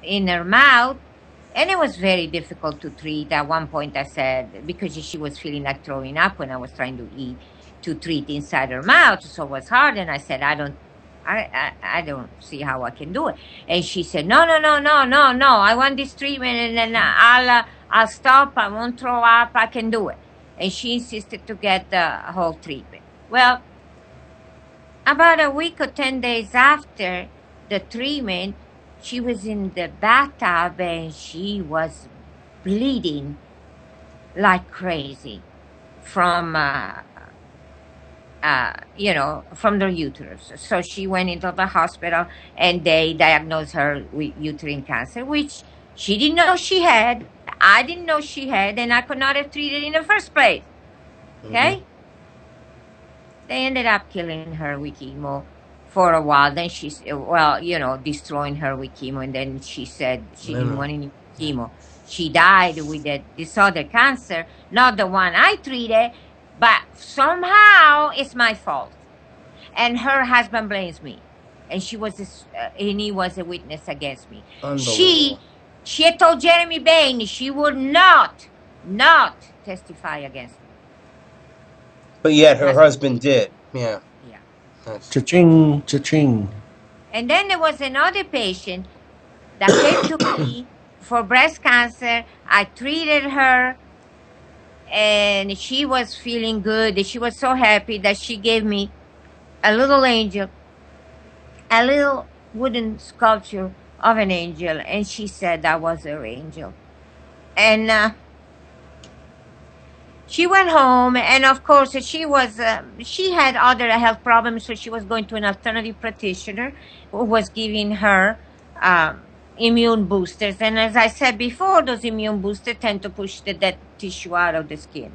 in her mouth, and it was very difficult to treat. At one point I said, because she was feeling like throwing up when I was trying to eat, to treat inside her mouth, so it was hard, and I said, I don't see how I can do it. And she said, no, no, no, no, no, no, I want this treatment, and then I'll stop, I won't throw up, I can do it. And she insisted to get the whole treatment. Well, about a week or 10 days after the treatment, she was in the bathtub and she was bleeding like crazy from, from the uterus. So she went into the hospital and they diagnosed her with uterine cancer, which she didn't know she had. I didn't know she had, and I could not have treated in the first place. Okay? They ended up killing her with chemo for a while. Then she's, destroying her with chemo. And then she said she didn't want any chemo. She died with this other cancer, not the one I treated, but somehow it's my fault. And her husband blames me. And and he was a witness against me. She had told Jeremy Bain she would not testify against me. But yet her husband did. Yeah. Yeah. Cha-ching, cha-ching. And then there was another patient that came to me for breast cancer. I treated her, and she was feeling good. She was so happy that she gave me a little angel, a little wooden sculpture of an angel, and she said that was her angel. And she went home, and of course she had other health problems, so she was going to an alternative practitioner who was giving her immune boosters. And as I said before, those immune boosters tend to push the dead tissue out of the skin.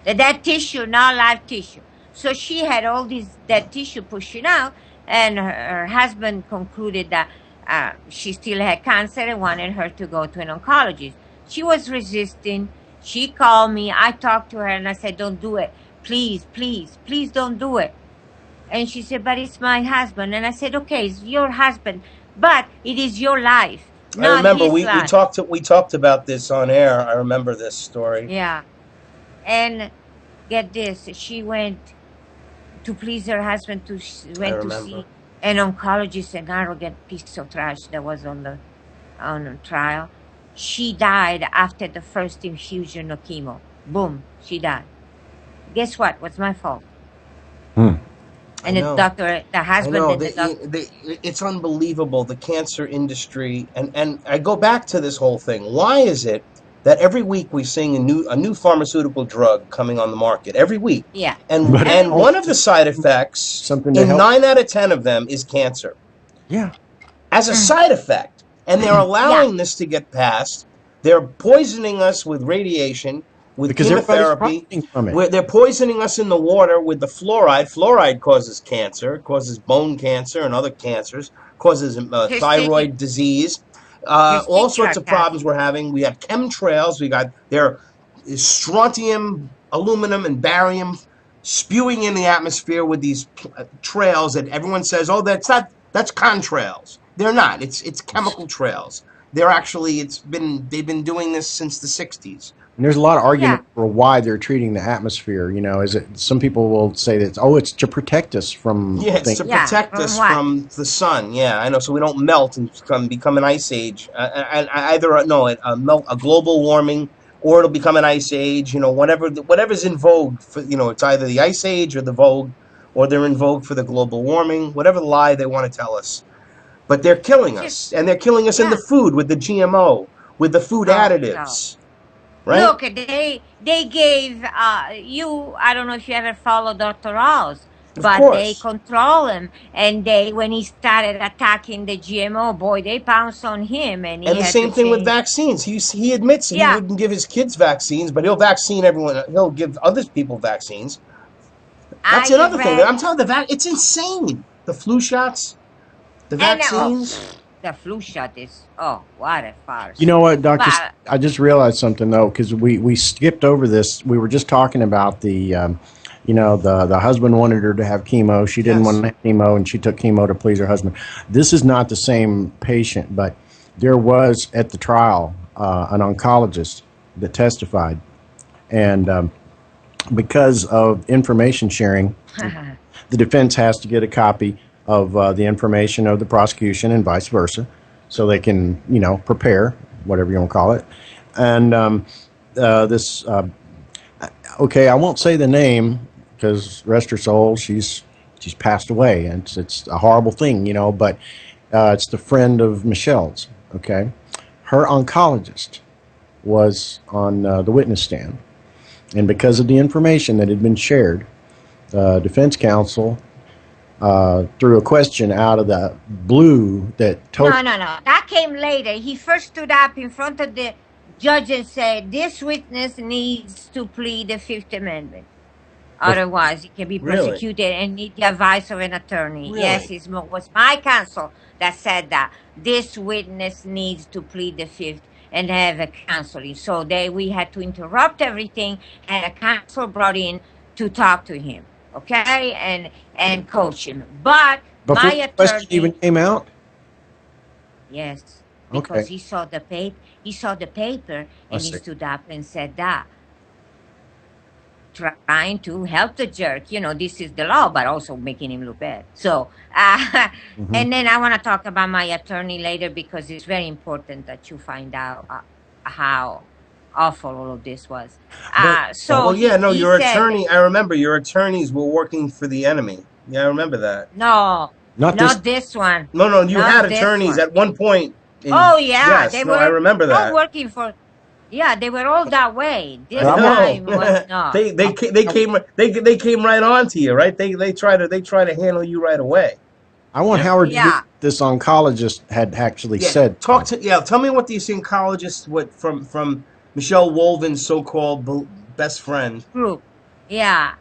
The dead tissue, not live tissue. So she had all this dead tissue pushing out, and her husband concluded that she still had cancer and wanted her to go to an oncologist. She was resisting. She called me. I talked to her and I said, don't do it. Please, please, please don't do it. And she said, but it's my husband. And I said, okay, it's your husband, but it is your life. I remember we talked about this on air. I remember this story. Yeah. And get this, she went to please her husband to see an oncologist, an arrogant piece of trash that was on trial. She died after the first infusion of chemo. Boom, she died. Guess what? What's my fault? And the husband. It's unbelievable, the cancer industry, and I go back to this whole thing. Why is it that every week we sing a new pharmaceutical drug coming on the market every week? Yeah. And one of the side effects, in 9 out of 10 of them, is cancer. Yeah. As a side effect. And they're allowing this to get passed. They're poisoning us with radiation, with chemotherapy. They're poisoning us in the water with the fluoride. Fluoride causes cancer. It causes bone cancer and other cancers. Causes thyroid disease. All sorts of problems we're having. We have chemtrails. There is strontium, aluminum, and barium spewing in the atmosphere with these trails that everyone says, oh, that's contrails. They're not. It's chemical trails. They're actually they've been doing this since the 60s. And there's a lot of argument for why they're treating the atmosphere. Some people will say that it's to protect us from it's to protect us from the sun. Yeah, I know, so we don't melt and become an ice age. A global warming, or it'll become an ice age. Whatever's in vogue. It's either the ice age or the vogue, or they're in vogue for the global warming. Whatever lie they want to tell us. But they're killing us, and they're killing us in the food with the GMO, with the food additives, right? Look, they gave you. I don't know if you ever follow Dr. Oz, but they control him. And when he started attacking the GMO, boy, they pounced on him. And the same thing with vaccines. He admits he wouldn't give his kids vaccines, but he'll vaccine everyone. He'll give other people vaccines. That's another thing. I'm telling you, it's insane. The flu shots. The vaccines? The flu shot is, what a farce. You know what, Doctor? I just realized something, though, because we skipped over this. We were just talking about the husband wanted her to have chemo. She didn't want to have chemo, and she took chemo to please her husband. This is not the same patient, but there was at the trial an oncologist that testified, and because of information sharing, the defense has to get a copy of the information of the prosecution and vice versa, so they can, prepare, whatever you want to call it. And this, okay, I won't say the name because rest her soul, she's passed away, and it's a horrible thing, but it's the friend of Michelle's. Okay, her oncologist was on the witness stand, and because of the information that had been shared, defense counsel threw a question out of the blue that No. That came later. He first stood up in front of the judge and said, "This witness needs to plead the Fifth Amendment. Otherwise, he can be Really? prosecuted and need the advice of an attorney." Really? Yes, it was my counsel that said that this witness needs to plead the Fifth and have a counseling. So we had to interrupt everything, and a counsel brought in to talk to him, okay, and coach him. But before my the question even attorney, came out. yes, Okay, because he saw the paper, I and he see. stood up and said that, trying to help the jerk. This is the law, but also making him look bad. So, Hmm. and then I want to talk about my attorney later because it's very important that you find out how awful all of this was. But So Well, yeah, no, he your said, attorney. I remember your attorneys were working for the enemy. Yeah, I remember that. no, not this. not this one, No, you had not this attorneys one. at one point. In Oh yeah, yes, they no, I were remember all that. working for. Yeah, they were all that way. I This But I want. know. time was not. They came right on to you, right? They try to handle you right away. I want Yeah. Howard to hear Yeah, what this oncologist had actually Yeah. said. Tell me what the oncologist what from Michelle Wolven's so-called best friend group. Yeah,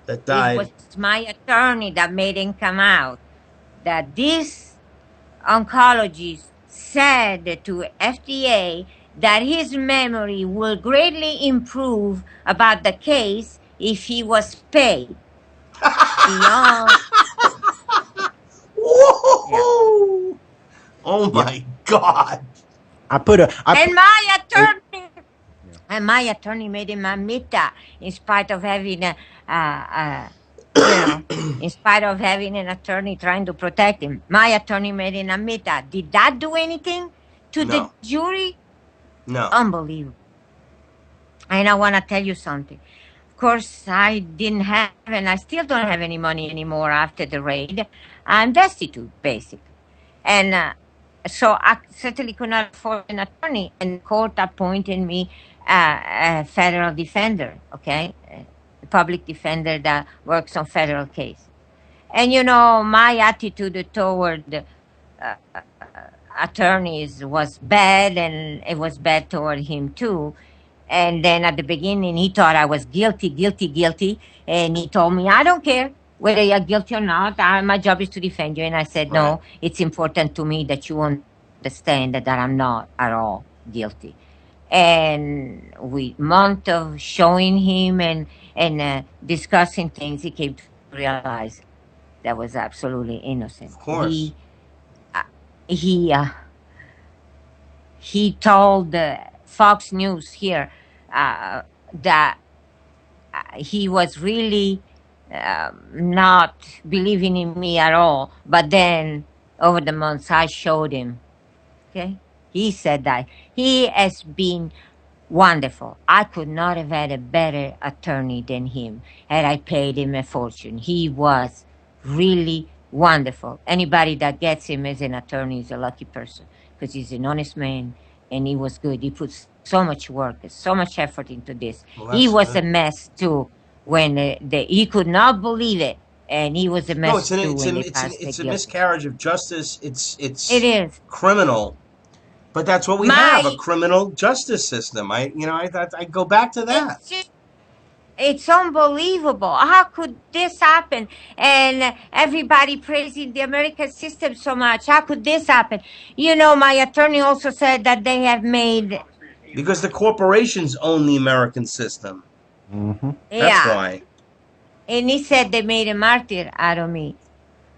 that it died. was my attorney that made him come out that this oncologist said to FDA that his memory will greatly improve about the case if he was paid beyond. Yeah. Whoa! Oh Yeah, my God! I put a. I And put. my A, attorney and my attorney made him admit that in spite of having you know, in spite of having an attorney trying to protect him. My attorney made him admit that. Did that do anything to the No, jury? no. Unbelievable. And I want to tell you something. Of course, I didn't have, and I still don't have any money anymore after the raid. I'm destitute, basically. And so I certainly could not afford an attorney, and the court appointed me a federal defender, okay? A public defender that works on federal case. And my attitude toward attorneys was bad, and it was bad toward him too. And then at the beginning, he thought I was guilty, guilty, guilty. And he told me, "I don't care whether you're guilty or not. My job is to defend you." And I said, Right. "No, it's important to me that you understand that I'm not at all guilty." And with month of showing him and discussing things, he came to realize that was absolutely innocent. Of course. Uh, he uh, he told Fox News here that he was really not believing in me at all. But then over the months, I showed him. Okay, he said that he has been wonderful. I could not have had a better attorney than him had I paid him a fortune. He was really wonderful. Anybody that gets him as an attorney is a lucky person because he's an honest man and he was good. He put so much work, so much effort into this. Well, He that's was a good. mess too when he could not believe it, and he was a No, mess too when they passed the it's a guilty. miscarriage of justice. It It's is. criminal. But that's what we have, a My criminal justice system. I go back to that. it's just It's unbelievable. How could this happen? And everybody praising the American system so much. How could this happen? My attorney also said that they have made, Because the corporations own the American system. Hmm. That's yeah. why. And he said they made a martyr out of me.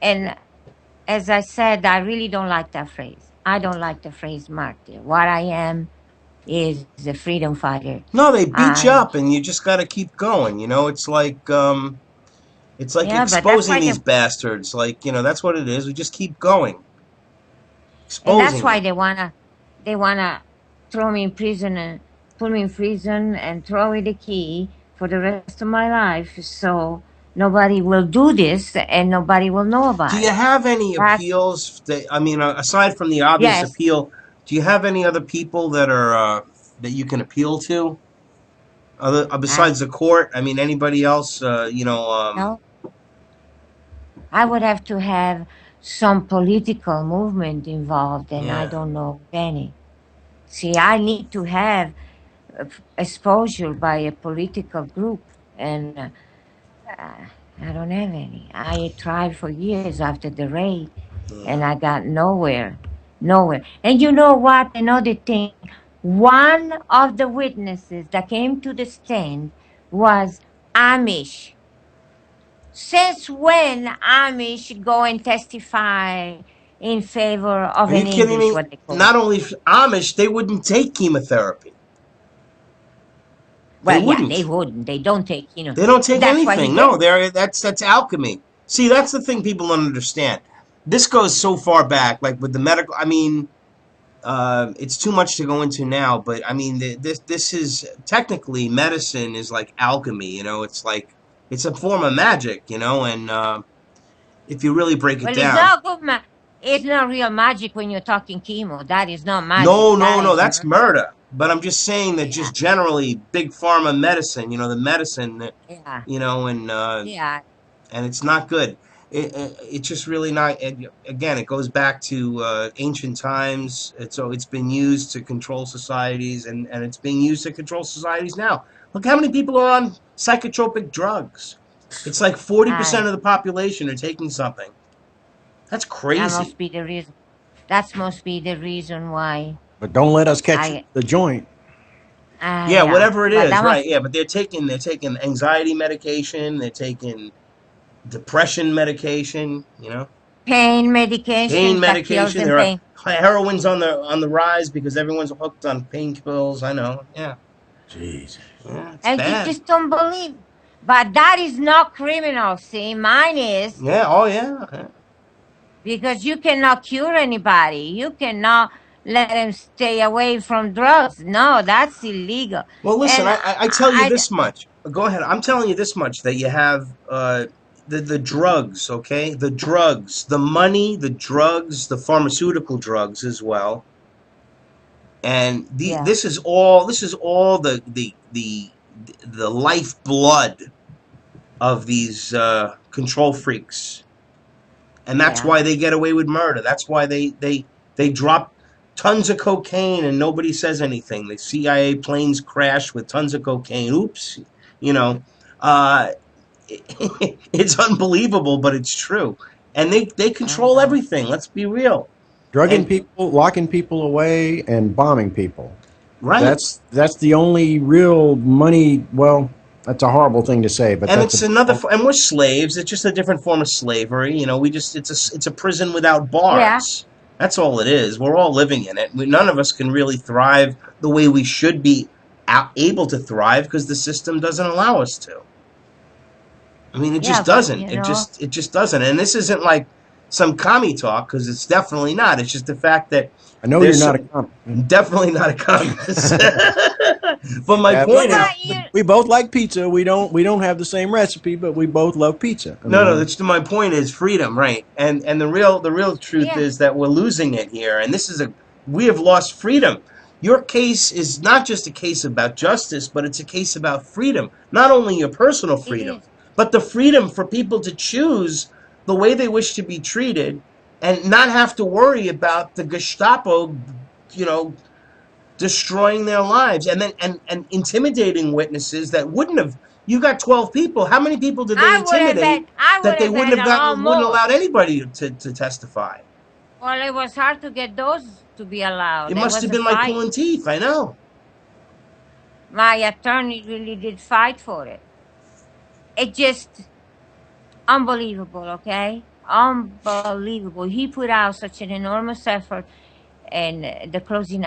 And as I said, I really don't like that phrase. I don't like the phrase martyr. What I am is a freedom fighter. No, they beat you I up, and you just got to keep going. It's like Yeah, but that's exposing why these bastards. Like, that's what it is. We just keep going, and that's exposing why them. they wanna throw me in prison and put me in prison and throw me the key for the rest of my life. So nobody will do this and nobody will know Do about you it. have any That's appeals? Aside from the obvious Yes. appeal, do you have any other people that are that you can appeal to? Other I besides the court, I mean, anybody else? no. I would have to have some political movement involved, and I Yeah. don't know of any. See, I need to have exposure by a political group, and uh, I don't have any. I tried for years after the raid, and Yeah. I got nowhere, nowhere. And you know what? Another thing, one of the witnesses that came to the stand was Amish. Since when Amish go and testify in favor of Are an you kidding English, me? what they call Not it? only Amish, they wouldn't take chemotherapy. They Well, yeah, they wouldn't. wouldn't. They don't take, They don't take that's why he anything. No, gets. that's alchemy. See, that's the thing people don't understand. This goes so far back, like with the medical. I mean, it's too much to go into now, but I mean, this is technically medicine is like alchemy. It's like it's a form of magic. And if you really break it Well, it's down, not good. It's not real magic when you're talking chemo. That is not magic. no, no, That no, is that's murder. murder. But I'm just saying that Yeah, just generally, big pharma medicine. The medicine that yeah, and yeah, it's not good. It's just really not. Again, it goes back to ancient times. It's been used to control societies, and it's being used to control societies now. Look how many people are on psychotropic drugs. It's like 40% I. of the population are taking something. That's That crazy. must be the reason. That must be the reason why But don't let us catch I. the joint. Yeah, Yeah, whatever it but is, that right? must Yeah, but they're taking anxiety medication. They're taking depression medication. pain Pain medications that kills medication. them There are pain. heroin's on the rise because everyone's hooked on pain pills. I know. Yeah, Jeez. yeah, it's And you bad. just don't believe. But that is not criminal. See, mine is Yeah. Oh yeah. Yeah. because you cannot cure anybody. You cannot let them stay away from drugs. No, that's illegal. Well, listen. And I tell you this much. Go ahead. I'm telling you this much that you have the drugs. Okay, the drugs, the money, the drugs, the pharmaceutical drugs as well. And yeah, this is all the lifeblood of these control freaks, and that's yeah. why they get away with murder. That's why they drop tons of cocaine and nobody says anything. The CIA planes crash with tons of cocaine. Oops, you know, uh, it's unbelievable, but it's true. And they I control know. everything. Let's be real. Drugging And people, locking people away, and bombing people. right. That's the only real money. Well, that's a horrible thing to say, but And that's it's about another, all. and we're slaves. It's just a different form of slavery. We just, it's a prison without Yeah, bars. That's all it is. We're all living in it. None of us can really thrive the way we should be able to thrive because the system doesn't allow us to. I mean, it yeah, just but doesn't. It just doesn't. And this isn't like some commie talk because it's definitely not. It's just the fact that I know you're there's not a so, comic. definitely not a communist. But my Yeah, yeah, point but is, but you. we both like pizza. We don't have the same recipe, but we both love pizza. I no, mean, that's my point is freedom, right? And the real truth Yeah, is that we're losing it here, and we have lost freedom. Your case is not just a case about justice, but it's a case about freedom. Not only your personal it freedom, is. but the freedom for people to choose the way they wish to be treated, and not have to worry about the Gestapo, you know, destroying their lives and then and intimidating witnesses that wouldn't have. You got 12 people. How many people did they intimidate I would that they have wouldn't had have a lot gotten, wouldn't more. allowed anybody to testify? Well, it was hard to get those to be allowed. It There must was have a been like fight. pulling teeth. I know. My attorney really did fight for it. It just unbelievable, okay? Unbelievable. He put out such an enormous effort. and the closing